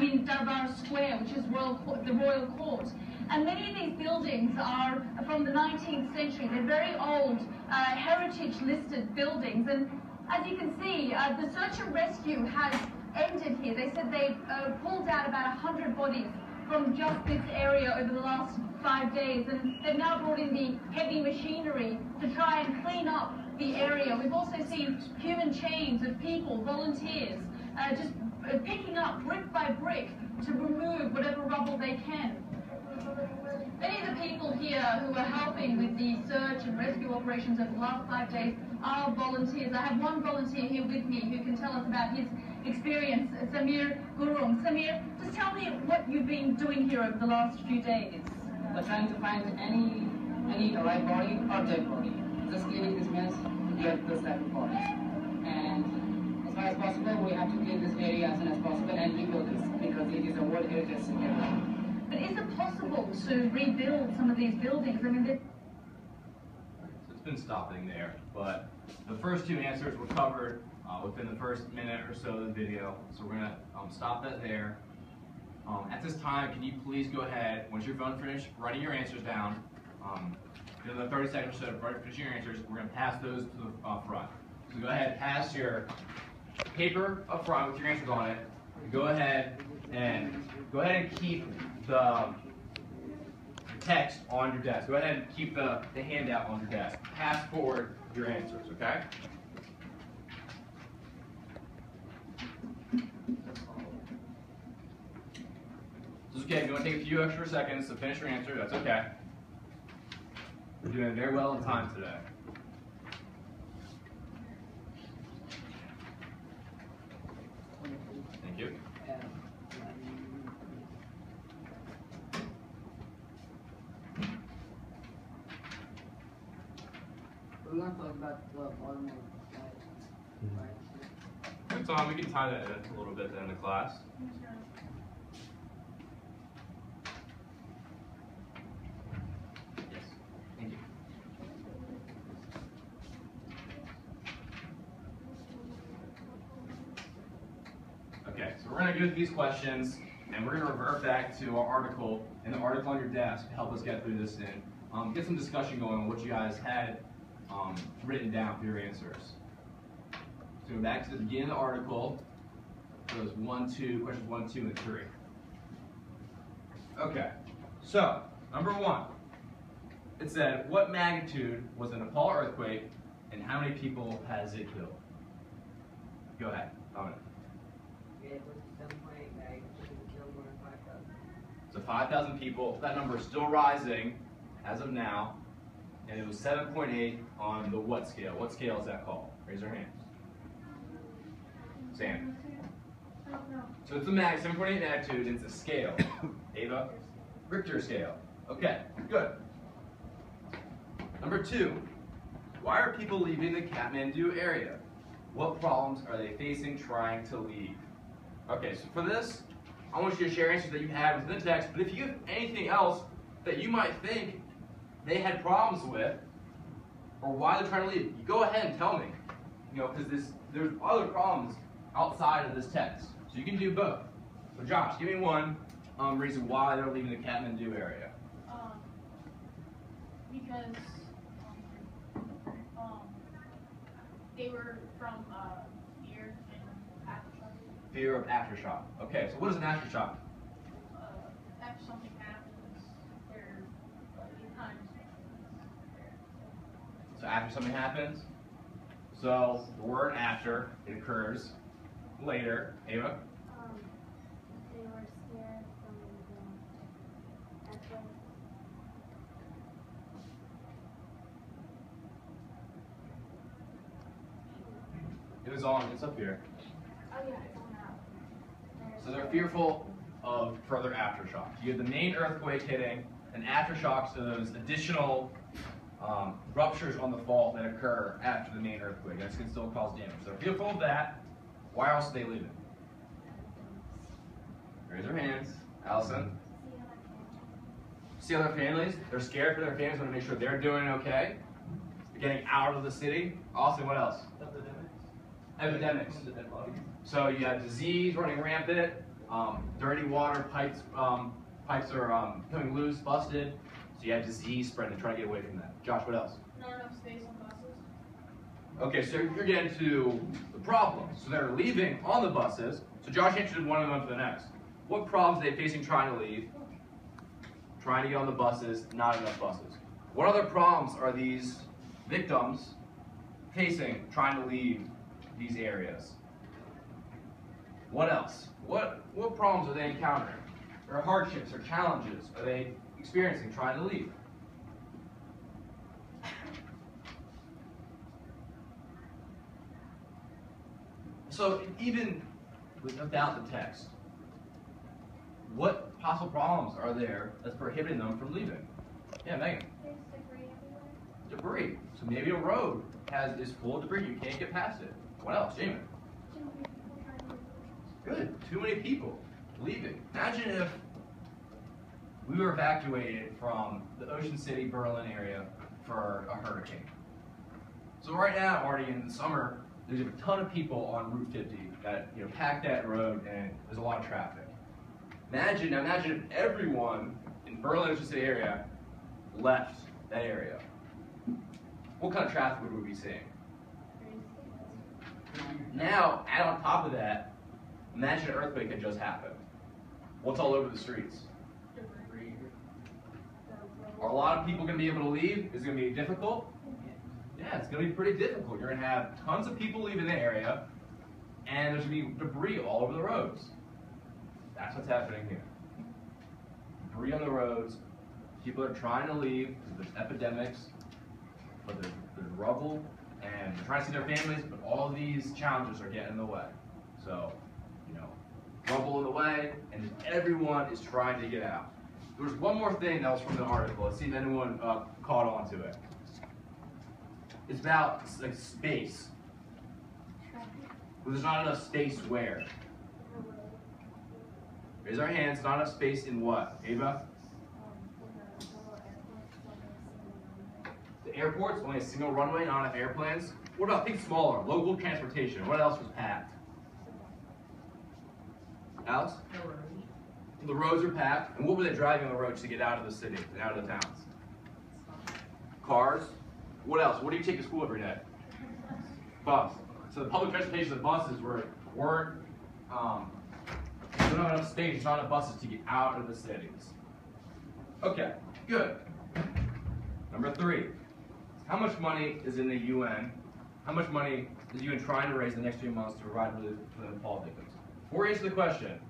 Darbar Square, which is the Royal Court. And many of these buildings are from the 19th century. They're very old, heritage-listed buildings. And as you can see, the search and rescue has ended here. They said they pulled out about 100 bodies from just this area over the last 5 days. And they've now brought in the heavy machinery to try and clean up the area. We've also seen human chains of people, volunteers, just picking up brick by brick to remove whatever rubble they can. Many of the people here who are helping with the search and rescue operations over the last 5 days are volunteers. I have one volunteer here with me who can tell us about his experience, Samir Gurung. Samir, just tell me what you've been doing here over the last few days. We're trying to find any alive body or dead body. Just cleaning this mess to get those type of bodies. And as far as possible, we have to clean this area as soon as possible and rebuild this because it is a World Heritage area. But is it possible to rebuild some of these buildings? It's been stopping there, but the first two answers were covered within the first minute or so of the video, so we're going to stop that there. At this time, can you please go ahead, once you're finished writing your answers down, in the 30 seconds or so, finish your answers, we're going to pass those to the front. So go ahead, pass your paper up front with your answers on it. Go ahead and keep the text on your desk. Go ahead and keep the handout on your desk. Pass forward your answers, okay? It's okay. If you want to take a few extra seconds to finish your answer, that's okay. You're doing very well in time today. Thank you. We're going to talk about the bottom Good, Tom. We can tie that in a little bit at the end of class. Yes. Thank you. Okay, so we're going to go through these questions, and we're going to revert back to our article and the article on your desk to help us get through this and get some discussion going on what you guys had written down for your answers. So go back to the beginning of the article. So it was questions 1, 2, and 3. Okay, so number 1. It said, what magnitude was the Nepal earthquake and how many people has it killed? Go ahead, Dominic. It was 7.8, killed more than 5,000. So 5,000 people. That number is still rising as of now. And it was 7.8 on the what scale? What scale is that called? Raise your hands. Sam. So it's a 7.8 magnitude, and it's a scale. Ava? Richter scale. Okay, good. Number 2. Why are people leaving the Kathmandu area? What problems are they facing trying to leave? Okay, so for this, I want you to share answers that you have within the text, but if you have anything else that you might think they had problems with, or why they're trying to leave, you go ahead and tell me. Because there's other problems outside of this text. So you can do both. So Josh, give me one reason why they're leaving the Kathmandu area. Because they were from fear and aftershock. Fear of aftershock. Okay, so what is an aftershock? After something happens, they're kind of. So after something happens? So the word after, it occurs later. Ava? They were scared from the earthquake. It's up here. Oh yeah, it's on that. So they're fearful of further aftershocks. You have the main earthquake hitting, and aftershocks are those additional ruptures on the fault that occur after the main earthquake. That can still cause damage. So they're fearful of that. Why else are they leaving? Raise their hands. Allison? See other families. They're scared for their families, want to make sure they're doing okay. They're getting out of the city. Austin, what else? Epidemics. So you have disease running rampant. Dirty water pipes are becoming loose, busted, so you have disease spreading. Try to get away from that. Josh, what else? Not enough space on buses. Okay, so you're getting to the problems. So they're leaving on the buses. So Josh answered one of them to the next. What problems are they facing trying to leave? Trying to get on the buses, not enough buses. What other problems are these victims facing trying to leave these areas? What else? What problems are they encountering? Or hardships or challenges are they experiencing trying to leave? So even without the text, what possible problems are there that's prohibiting them from leaving? Yeah, Megan. There's debris everywhere. Debris. So maybe a road is full of debris. You can't get past it. What else, Jamie? Too many people trying to leave. Good. Too many people leaving. Imagine if we were evacuated from the Ocean City, Berlin area for a hurricane. So right now, already in the summer, there's a ton of people on Route 50 that pack that road, and there's a lot of traffic. Imagine if everyone in Berlin, Ocean City area left that area. What kind of traffic would we be seeing? Now, add on top of that, imagine an earthquake had just happened. What's all over the streets? Are a lot of people going to be able to leave? Is it going to be difficult? Yeah, it's going to be pretty difficult. You're going to have tons of people leaving the area, and there's going to be debris all over the roads. That's what's happening here. Debris on the roads. People are trying to leave because there's epidemics, but there's rubble, and they're trying to see their families, but all of these challenges are getting in the way. So, rubble in the way, and just everyone is trying to get out. There was one more thing that was from the article. Let's see if anyone caught on to it. It's about space. Well, there's not enough space where? Raise our hands. Not enough space in what? Ava? The airport's only a single runway, not enough airplanes. What about things smaller? Local transportation. What else was packed? Alex? The roads are packed. And what were they driving on the roads to get out of the city and out of the towns? Cars. What else? What do you take to school every day? Bus. So the public transportation, the buses weren't there's not enough space, not enough buses to get out of the cities. Okay, good. Number 3. How much money is in the UN? How much money is the UN trying to raise in the next few months to provide relief for the Nepal victims? Before we answer the question,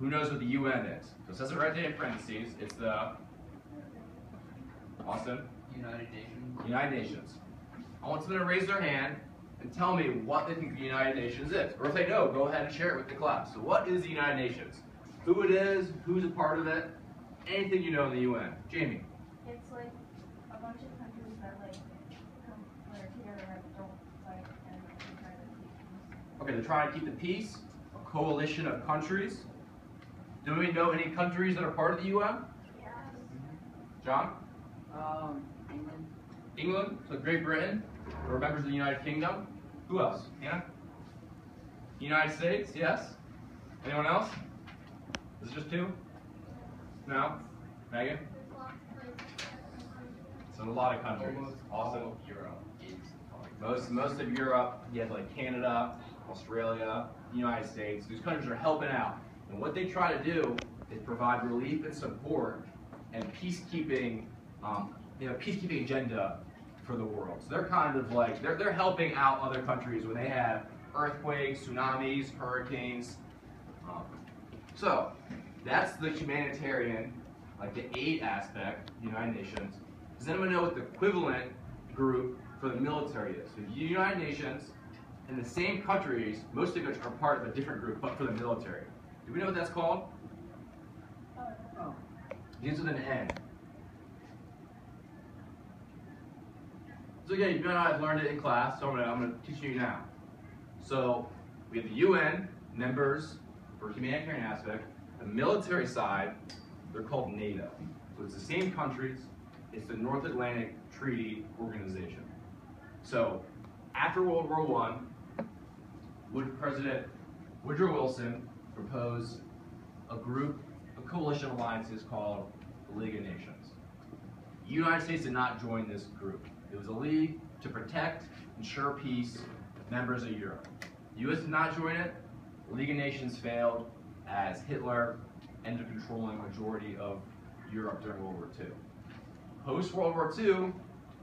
who knows what the UN is? So it says it right there in parentheses. It's the Austin? United Nations. United Nations. I want someone to raise their hand and tell me what they think the United Nations is. Or if they know, go ahead and share it with the class. So what is the United Nations? Who it is, who's a part of it, anything you know in the UN. Jamie. It's like a bunch of countries that come together and don't fight and try to keep peace. Okay, they're trying to keep the peace. A coalition of countries. Do we know any countries that are part of the UN? Yes. John? England. England, so Great Britain, or members of the United Kingdom. Who else? Hannah? United States, yes. Anyone else? Is it just 2? No? Megan? So a lot of countries. Awesome. Europe. Most of Europe, you have like Canada, Australia, the United States. These countries are helping out. And what they try to do is provide relief and support and peacekeeping, peacekeeping agenda for the world. So they're kind of like, they're helping out other countries when they have earthquakes, tsunamis, hurricanes. So that's the humanitarian, like the aid aspect, the United Nations. Does anyone know what the equivalent group for the military is? So the United Nations and the same countries, most of which are part of a different group, but for the military. Do we know what that's called? Oh. It begins with an N. So again, you might not have learned it in class, so I'm going to teach you now. So we have the UN members for humanitarian aspect. The military side, they're called NATO. So it's the same countries. It's the North Atlantic Treaty Organization. So after World War I, President Woodrow Wilson proposed a group, a coalition alliance is called the League of Nations. The United States did not join this group. It was a league to protect, ensure peace, members of Europe. The U.S. did not join it. The League of Nations failed as Hitler ended up controlling a majority of Europe during World War II. Post-World War II,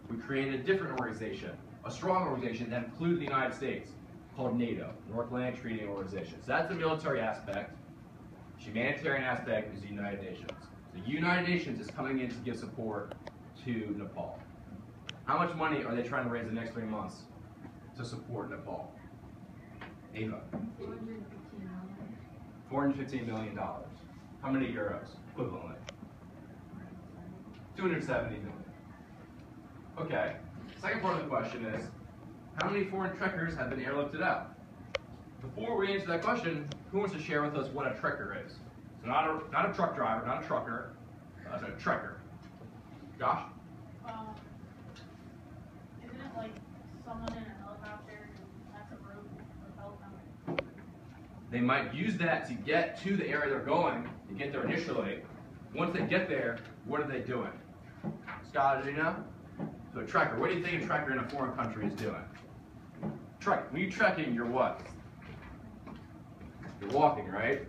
we created a different organization, a strong organization that included the United States, called NATO, North Atlantic Treaty Organization. So that's the military aspect. The humanitarian aspect is the United Nations. The United Nations is coming in to give support to Nepal. How much money are they trying to raise the next 3 months to support Nepal? Ava? $415 million. How many euros, equivalently? 270 million. Okay, second part of the question is, how many foreign trekkers have been airlifted out? Before we answer that question, who wants to share with us what a trekker is? So not a truck driver, not a trucker, a trekker. Josh? Isn't it like someone in a helicopter who has a rope or helicopter? They might use that to get to the area they're going, to get there initially. Once they get there, what are they doing? Scott, do you know? So a trekker, what do you think a trekker in a foreign country is doing? When you're trekking, you're what? You're walking, right?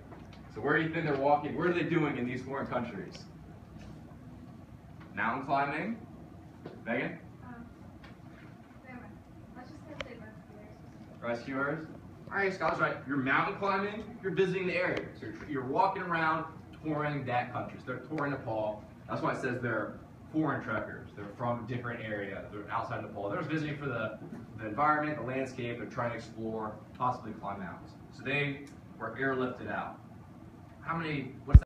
So where do you think they're walking? What are they doing in these foreign countries? Mountain climbing? Megan? Let's just say Rescuers? All right, Scott's right. You're mountain climbing, you're visiting the area. So you're walking around touring that country. So they're touring Nepal. That's why it says they're foreign trekkers. They're from different areas. They're outside Nepal. They're just visiting for the environment, the landscape. They're trying to explore, possibly climb mountains. So they were airlifted out. How many, what's